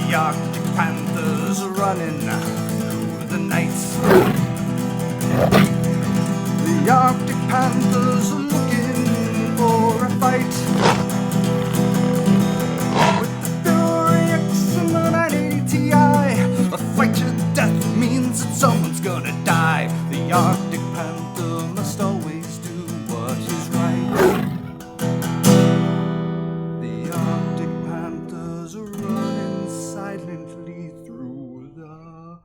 The Arctic Panther's running through the night. The Arctic Panther's looking for a fight. With the Fury X and the 980 Ti, a fight to death means that someone's gonna die. The Arctic Panther must always do what is right. The Arctic Panthers are running silently through the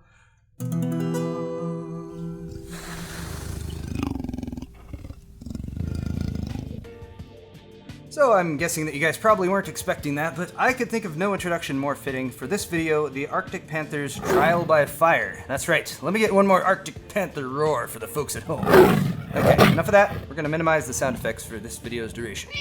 So I'm guessing that you guys probably weren't expecting that, but I could think of no introduction more fitting for this video, the Arctic Panther's Trial by Fire. That's right, let me get one more Arctic Panther roar for the folks at home. Okay, enough of that. We're gonna minimize the sound effects for this video's duration.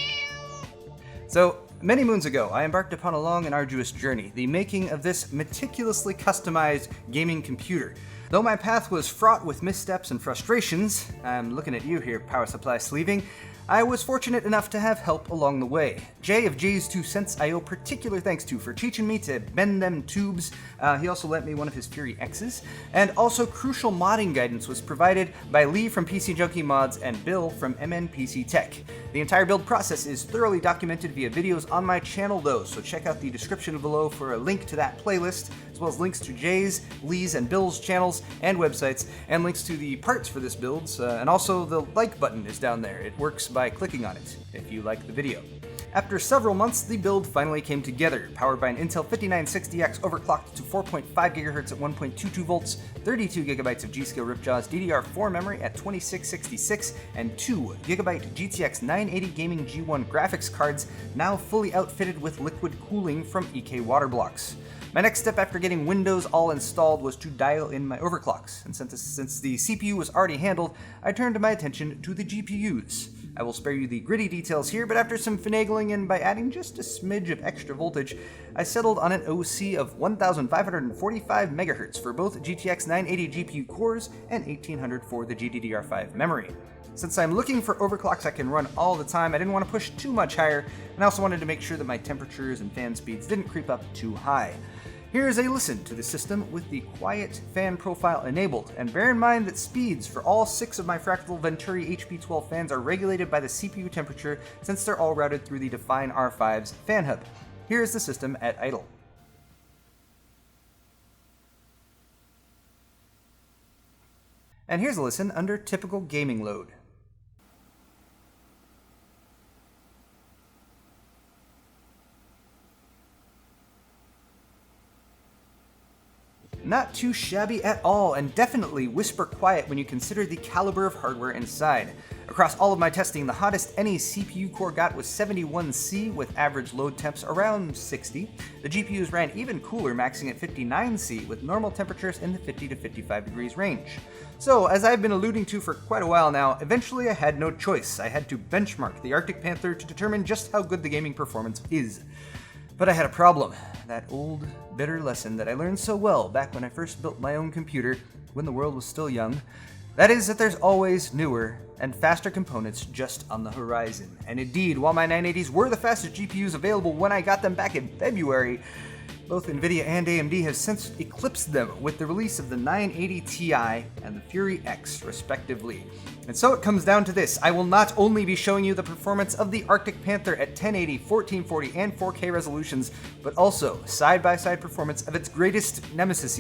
So, many moons ago, I embarked upon a long and arduous journey, the making of this meticulously customized gaming computer. Though my path was fraught with missteps and frustrations, I'm looking at you here, power supply sleeving, I was fortunate enough to have help along the way. Jay of Jay's 2 Cents I owe particular thanks to for teaching me to bend them tubes. He also lent me one of his Fury X's. And also crucial modding guidance was provided by Lee from PC Junkie Mods and Bill from MNPC Tech. The entire build process is thoroughly documented via videos on my channel though, so check out the description below for a link to that playlist, as well as links to Jay's, Lee's, and Bill's channels and websites, and links to the parts for this build, and also the like button is down there. It works by clicking on it, if you like the video. After several months, the build finally came together, powered by an Intel 5960X overclocked to 4.5 GHz at 1.22 volts, 32 GB of G-Skill Ripjaw's DDR4 memory at 2666, and 2 GB GTX 980 Gaming G1 graphics cards, now fully outfitted with liquid cooling from EK water blocks. My next step after getting Windows all installed was to dial in my overclocks, and since the CPU was already handled, I turned my attention to the GPUs. I will spare you the gritty details here, but after some finagling and by adding just a smidge of extra voltage, I settled on an OC of 1545 MHz for both GTX 980 GPU cores and 1800 for the GDDR5 memory. Since I'm looking for overclocks I can run all the time, I didn't want to push too much higher, and I also wanted to make sure that my temperatures and fan speeds didn't creep up too high. Here's a listen to the system with the quiet fan profile enabled, and bear in mind that speeds for all 6 of my Fractal Venturi HP12 fans are regulated by the CPU temperature since they're all routed through the Define R5's fan hub. Here's the system at idle. And here's a listen under typical gaming load. Not too shabby at all, and definitely whisper quiet when you consider the caliber of hardware inside. Across all of my testing, the hottest any CPU core got was 71C with average load temps around 60. The GPUs ran even cooler, maxing at 59C with normal temperatures in the 50 to 55 degrees range. So, as I've been alluding to for quite a while now, eventually I had no choice. I had to benchmark the Arctic Panther to determine just how good the gaming performance is. But I had a problem. That old, bitter lesson that I learned so well back when I first built my own computer, when the world was still young. That is that there's always newer and faster components just on the horizon. And indeed, while my 980s were the fastest GPUs available when I got them back in February, both Nvidia and AMD have since eclipsed them with the release of the 980 Ti and the Fury X, respectively. And so it comes down to this. I will not only be showing you the performance of the Arctic Panther at 1080, 1440, and 4K resolutions, but also side-by-side performance of its greatest nemesis?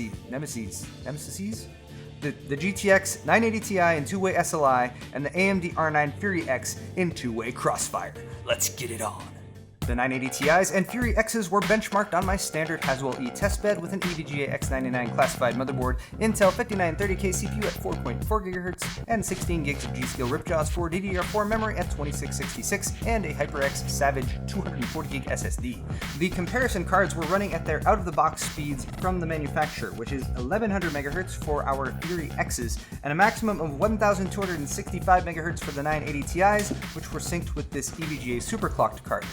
The GTX 980 Ti in 2-way SLI and the AMD R9 Fury X in 2-way Crossfire. Let's get it on. The 980 Ti's and Fury X's were benchmarked on my standard Haswell E testbed with an EVGA X99 classified motherboard, Intel 5930K CPU at 4.4 GHz, and 16 gigs of G-Skill Ripjaws for DDR4 memory at 2666, and a HyperX Savage 240GB SSD. The comparison cards were running at their out-of-the-box speeds from the manufacturer, which is 1100 MHz for our Fury X's, and a maximum of 1265 MHz for the 980 Ti's, which were synced with this EVGA superclocked card.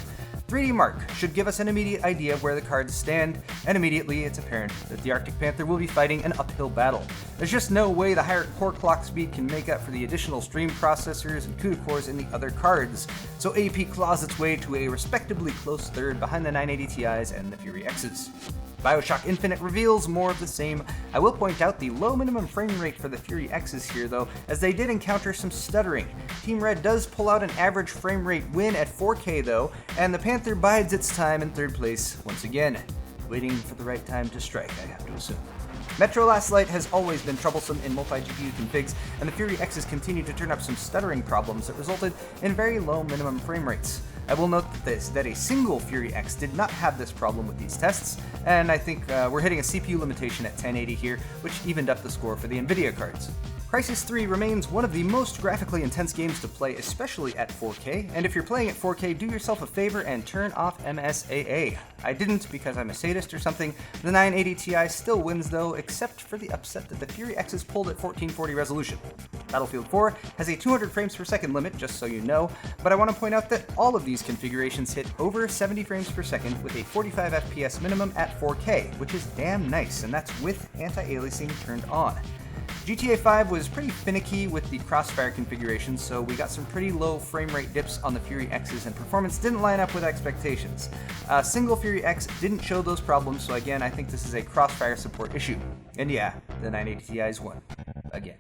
3D Mark should give us an immediate idea of where the cards stand, and immediately it's apparent that the Arctic Panther will be fighting an uphill battle. There's just no way the higher core clock speed can make up for the additional stream processors and CUDA cores in the other cards, so AP claws its way to a respectably close third behind the 980 Ti's and the Fury X's. BioShock Infinite reveals more of the same. I will point out the low minimum frame rate for the Fury X's here though, as they did encounter some stuttering. Team Red does pull out an average frame rate win at 4K though, and the Panther bides its time in third place once again. Waiting for the right time to strike, I have to assume. Metro Last Light has always been troublesome in multi-GPU configs, and the Fury X's continue to turn up some stuttering problems that resulted in very low minimum frame rates. I will note that a single Fury X did not have this problem with these tests, and I think we're hitting a CPU limitation at 1080 here, which evened up the score for the NVIDIA cards. Crysis 3 remains one of the most graphically intense games to play, especially at 4K, and if you're playing at 4K, do yourself a favor and turn off MSAA. I didn't because I'm a sadist or something. The 980 Ti still wins though, except for the upset that the Fury X is pulled at 1440 resolution. Battlefield 4 has a 200 frames per second limit, just so you know, but I want to point out that all of these configurations hit over 70 frames per second with a 45 FPS minimum at 4K, which is damn nice, and that's with anti-aliasing turned on. GTA 5 was pretty finicky with the Crossfire configuration, so we got some pretty low frame rate dips on the Fury X's and performance didn't line up with expectations. Single Fury X didn't show those problems, so again, I think this is a Crossfire support issue. And yeah, the 980 Ti's won. Again.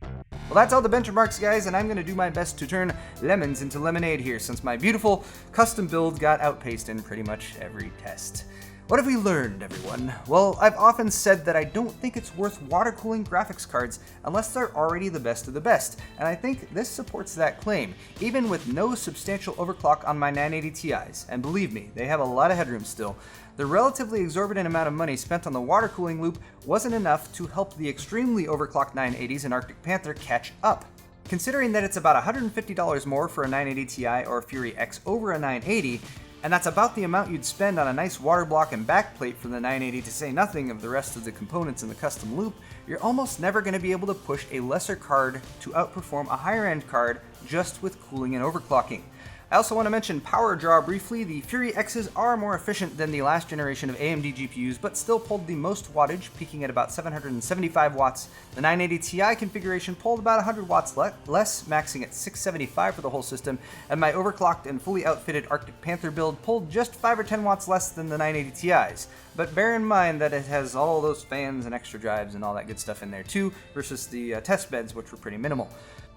Well, that's all the benchmarks, guys, and I'm going to do my best to turn lemons into lemonade here, since my beautiful custom build got outpaced in pretty much every test. What have we learned, everyone? Well, I've often said that I don't think it's worth water cooling graphics cards unless they're already the best of the best, and I think this supports that claim, even with no substantial overclock on my 980 Ti's, and believe me, they have a lot of headroom still. The relatively exorbitant amount of money spent on the water cooling loop wasn't enough to help the extremely overclocked 980s and Arctic Panther catch up. Considering that it's about $150 more for a 980 Ti or a Fury X over a 980, and that's about the amount you'd spend on a nice water block and backplate for the 980, to say nothing of the rest of the components in the custom loop, you're almost never going to be able to push a lesser card to outperform a higher end card just with cooling and overclocking. I also want to mention power draw briefly. The Fury X's are more efficient than the last generation of AMD GPUs, but still pulled the most wattage, peaking at about 775 watts. The 980 Ti configuration pulled about 100 watts less, maxing at 675 for the whole system, and my overclocked and fully outfitted Arctic Panther build pulled just 5 or 10 watts less than the 980 Ti's. But bear in mind that it has all those fans and extra drives and all that good stuff in there too, versus the test beds, which were pretty minimal.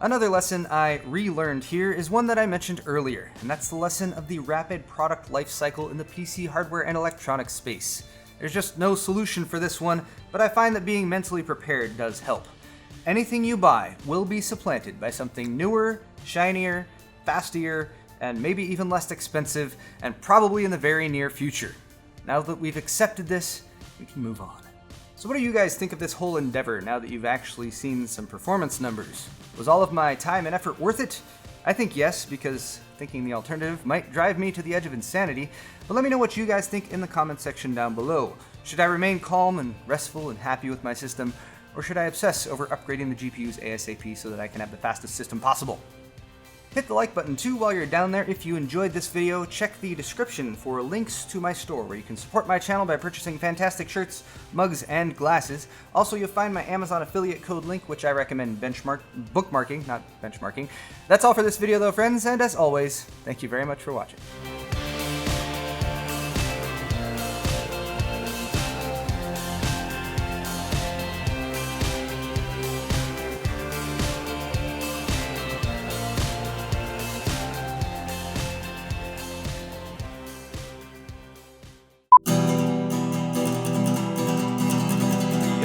Another lesson I relearned here is one that I mentioned earlier, and that's the lesson of the rapid product life cycle in the PC hardware and electronics space. There's just no solution for this one, but I find that being mentally prepared does help. Anything you buy will be supplanted by something newer, shinier, faster, and maybe even less expensive, and probably in the very near future. Now that we've accepted this, we can move on. So what do you guys think of this whole endeavor now that you've actually seen some performance numbers? Was all of my time and effort worth it? I think yes, because thinking the alternative might drive me to the edge of insanity, but let me know what you guys think in the comment section down below. Should I remain calm and restful and happy with my system, or should I obsess over upgrading the GPUs ASAP so that I can have the fastest system possible? Hit the like button too while you're down there if you enjoyed this video. Check the description for links to my store where you can support my channel by purchasing fantastic shirts, mugs, and glasses. Also, you'll find my Amazon affiliate code link, which I recommend bookmarking, not benchmarking. That's all for this video though, friends, and as always, thank you very much for watching.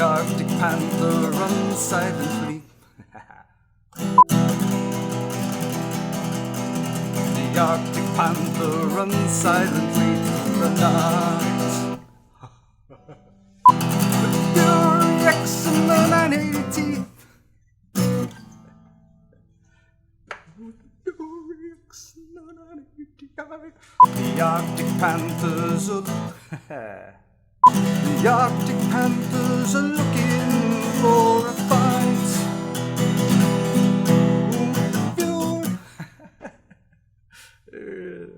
The Arctic Panther runs silently. The Arctic Panther runs silently through the night. The Fury X and the 980. The Fury X and the 980. The Arctic Panthers are the Arctic Panthers are looking for a fight.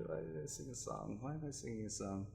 Why did I sing a song? Why am I singing a song?